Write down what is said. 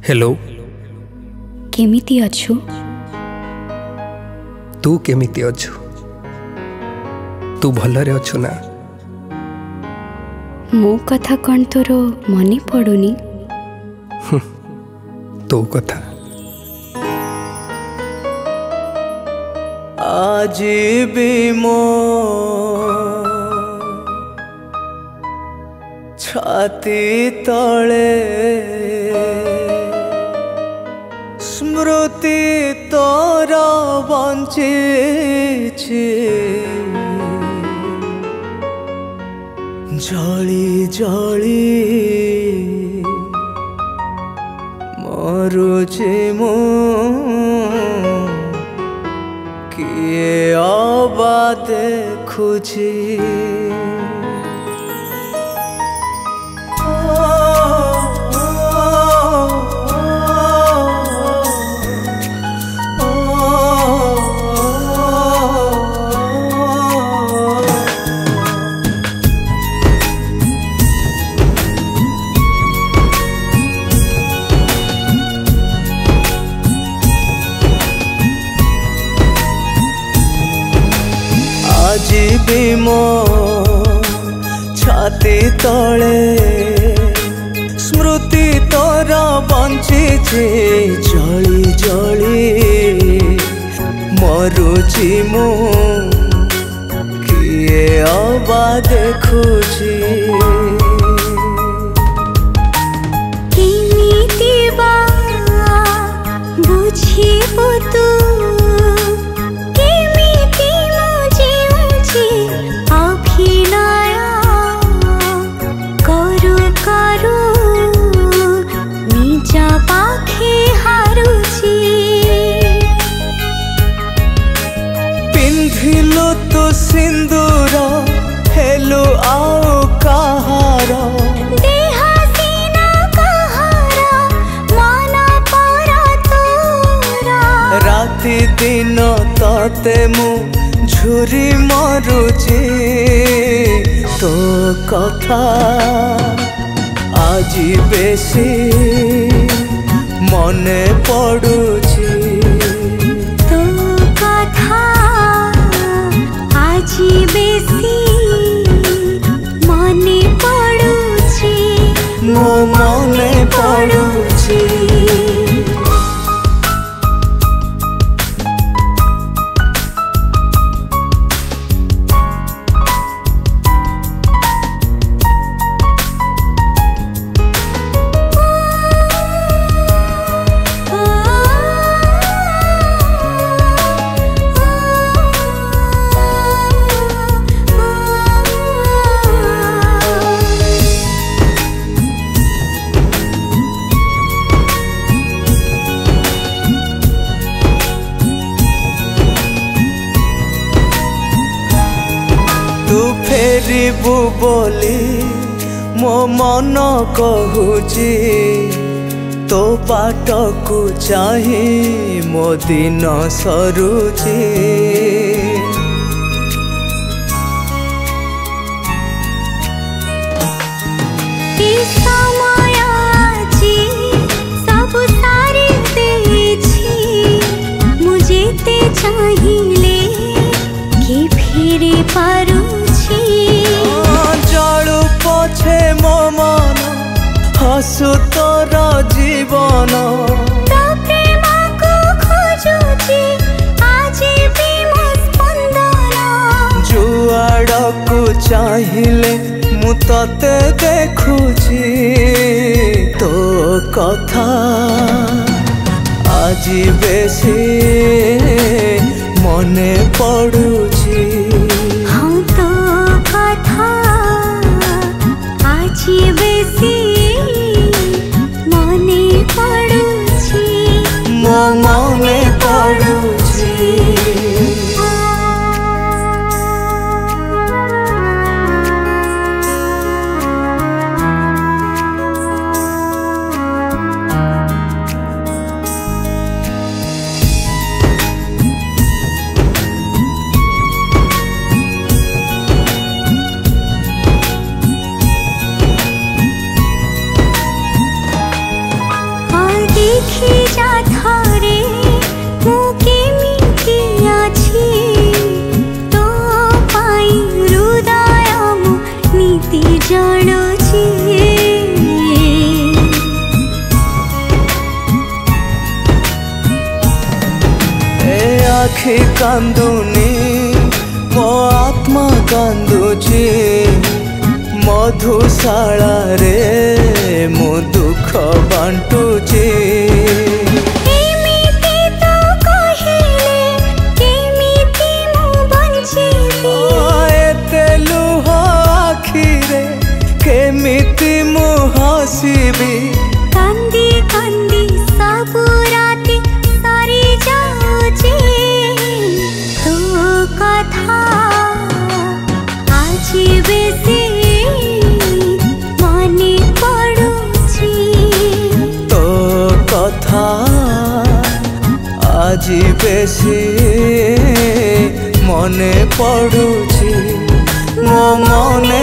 Hello केमिति अछु? तू केमिति अछु? तू भलरे अछु ना? मो कथा कौन तोर मनी पड़ुनी? तो कथा आज भी मो छाती तले स्मृति तोरा बंची जली जली मरुचे मो किए आबा देखुची आज भी मो छाती तले स्मृति तोरा बंची जली जली मरुची मु किए आबा देखुची पिंधिलु तो सिंदूर हेलु आओ कहार राति दिन तते मु झुरी मरुची तो कथा आज बेसी मने पड़ुची मो मने पड़ुची तू फेरिबु बोली मो मन कहूची तो बाट को चाही मो दिन सरुची चाहिए कि फिर पारू जड़ू पछे मो मन हसु तोर जीवन जुआड़ को चाहिए मु तते देखुची तो कथा आज बेसी मने पड़ुची बेसी मने पड़ुची मो मने पड़ुची ଜଳୁଛି ए आखि कांदुनी मो आत्मा कांदुची मधुशाला रे मो दुख बांटुची ଏମିତି ତ କହିଲେ କେମିତି ମୁଁ ବଞ୍ଚିବି एते लुह आखिरे केमिति मु हसिबी କାନ୍ଦି କାନ୍ଦି ସବୁ ରାତି ସରି ଯାଉଛି ତୋ କଥା ଆଜି ବେଶୀ ମନେ ପଡୁଛି तो कथा आज बेसी मने पड़ुची मो मने